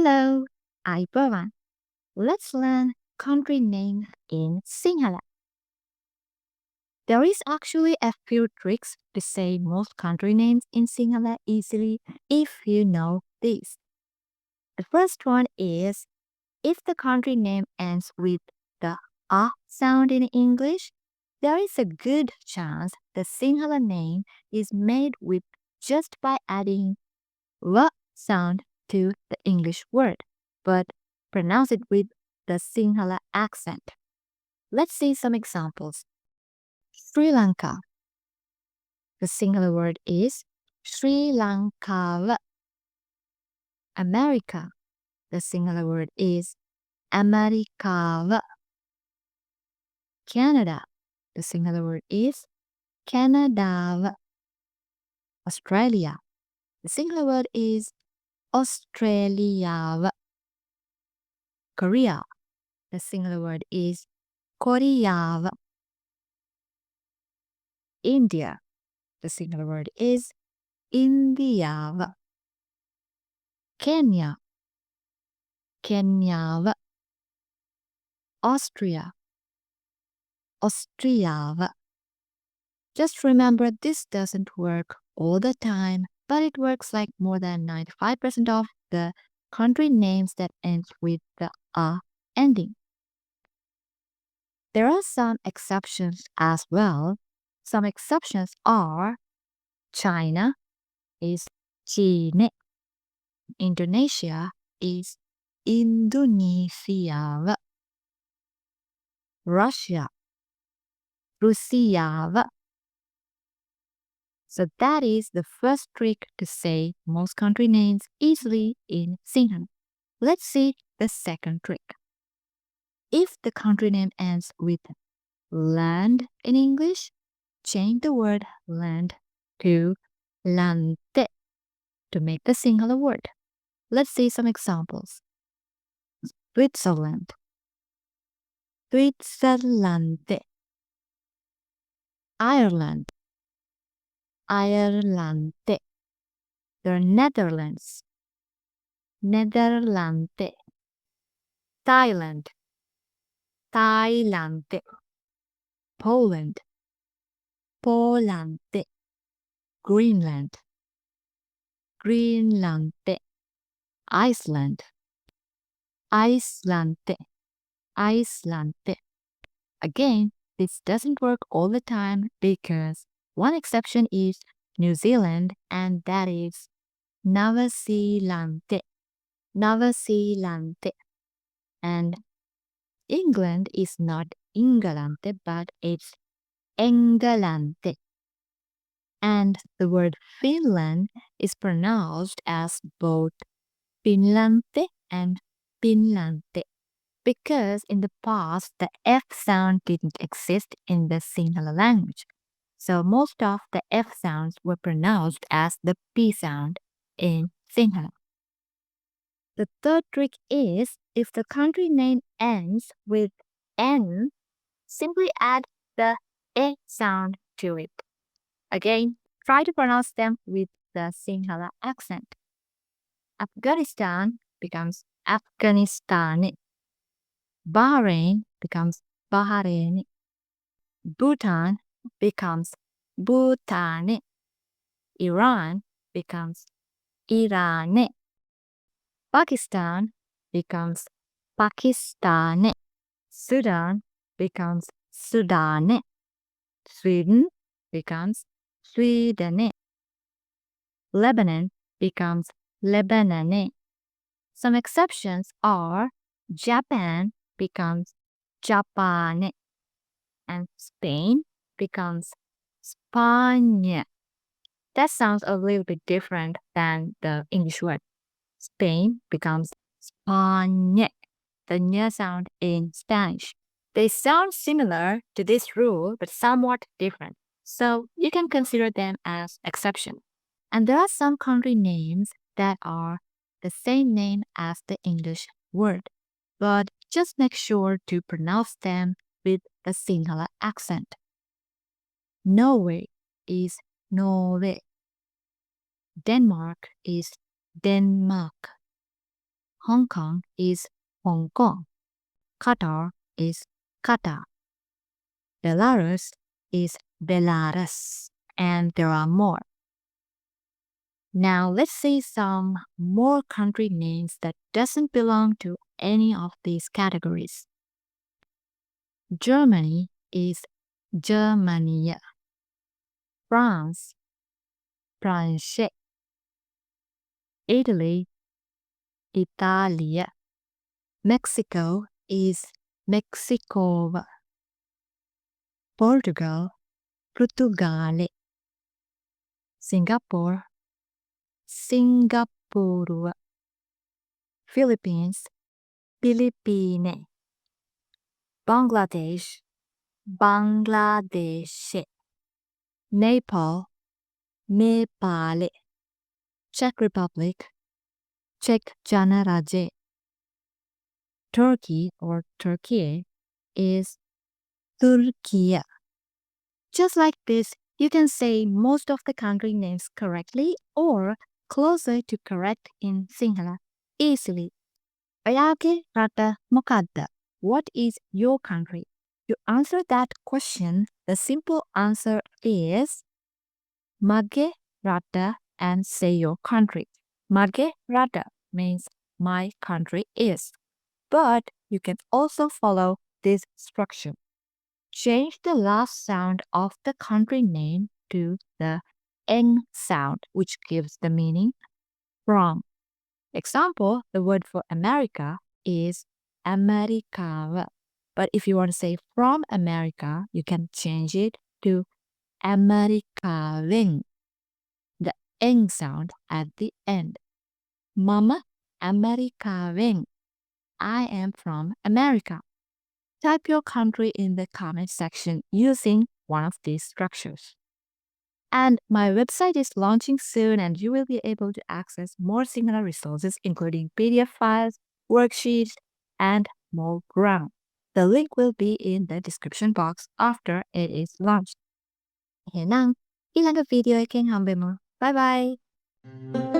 Hello, Aibawan. Let's learn country name in Sinhala. There is actually a few tricks to say most country names in Sinhala easily if you know this. The first one is if the country name ends with the A sound in English, there is a good chance the Sinhala name is made with just by adding W sound to the English word, but pronounce it with the Sinhala accent. Let's see some examples. Sri Lanka. The Sinhala word is Sri Lanka. America. The Sinhala word is America. Canada. The Sinhala word is Canada. Australia. The Sinhala word is Australia. Korea. The Sinhala word is Korea. India. The singular word is India. Kenya. Kenya. Austria. Austria. Just remember this doesn't work all the time, but it works like more than 95% of the country names that end with the A ending. There are some exceptions as well. Some exceptions are China is China. Indonesia is Indonesia. Russia, Russia. So that is the first trick to say most country names easily in Sinhala. Let's see the second trick. If the country name ends with land in English, change the word land to lante to make the Sinhala word. Let's see some examples. Switzerland, Switzerland. Ireland, Ireland. The Netherlands, Netherlands. Thailand, Thailand. Poland, Poland. Greenland, Greenland. Iceland, Iceland, Iceland. Again, this doesn't work all the time because one exception is New Zealand, and that is Nova Zealand, Nova Zealand. And England is not England, but it's England. And the word Finland is pronounced as both Finland and Finland because in the past the F sound didn't exist in the Sinhala language. So most of the F sounds were pronounced as the P sound in Sinhala. The third trick is if the country name ends with N, simply add the A sound to it. Again, try to pronounce them with the Sinhala accent. Afghanistan becomes Afghanistan. Bahrain becomes Bahrain. Bhutan becomes Bhutan. Iran becomes Iran. Pakistan becomes Pakistan. Sudan becomes Sudan. Sweden becomes Sweden. Lebanon becomes Lebanon. Some exceptions are Japan becomes Japan and Spain becomes Spain. That sounds a little bit different than the English word. Spain becomes Spain, the ñ sound in Spanish. They sound similar to this rule, but somewhat different. So you can consider them as exceptions. And there are some country names that are the same name as the English word, but just make sure to pronounce them with the Sinhala accent. Norway is Norway. Denmark is Denmark. Hong Kong is Hong Kong. Qatar is Qatar. Belarus is Belarus. And there are more. Now let's see some more country names that doesn't belong to any of these categories. Germany is Germania. France, France. Italy, Italia. Mexico is Mexico. Portugal, Portugale. Singapore, Singapore. Philippines, Philippine. Bangladesh, Bangladesh. Nepal, Nepal. Czech Republic, Czech Janaraje. Turkey or Turkey is Turkey. Just like this, you can say most of the country names correctly or closer to correct in Sinhala easily. Oyage rata mokadda. What is your country? To answer that question, the simple answer is Mage rata and say your country. Mage rata means my country is. But you can also follow this structure. Change the last sound of the country name to the eng sound, which gives the meaning from. Example, the word for America is America. But if you want to say from America, you can change it to Americaling. The eng sound at the end. Mama Americaling. I am from America. Type your country in the comment section using one of these structures. And my website is launching soon and you will be able to access more similar resources including PDF files, worksheets, and more ground. The link will be in the description box after it is launched. Ayan lang, ilang video ay keng hambe mo. Bye-bye!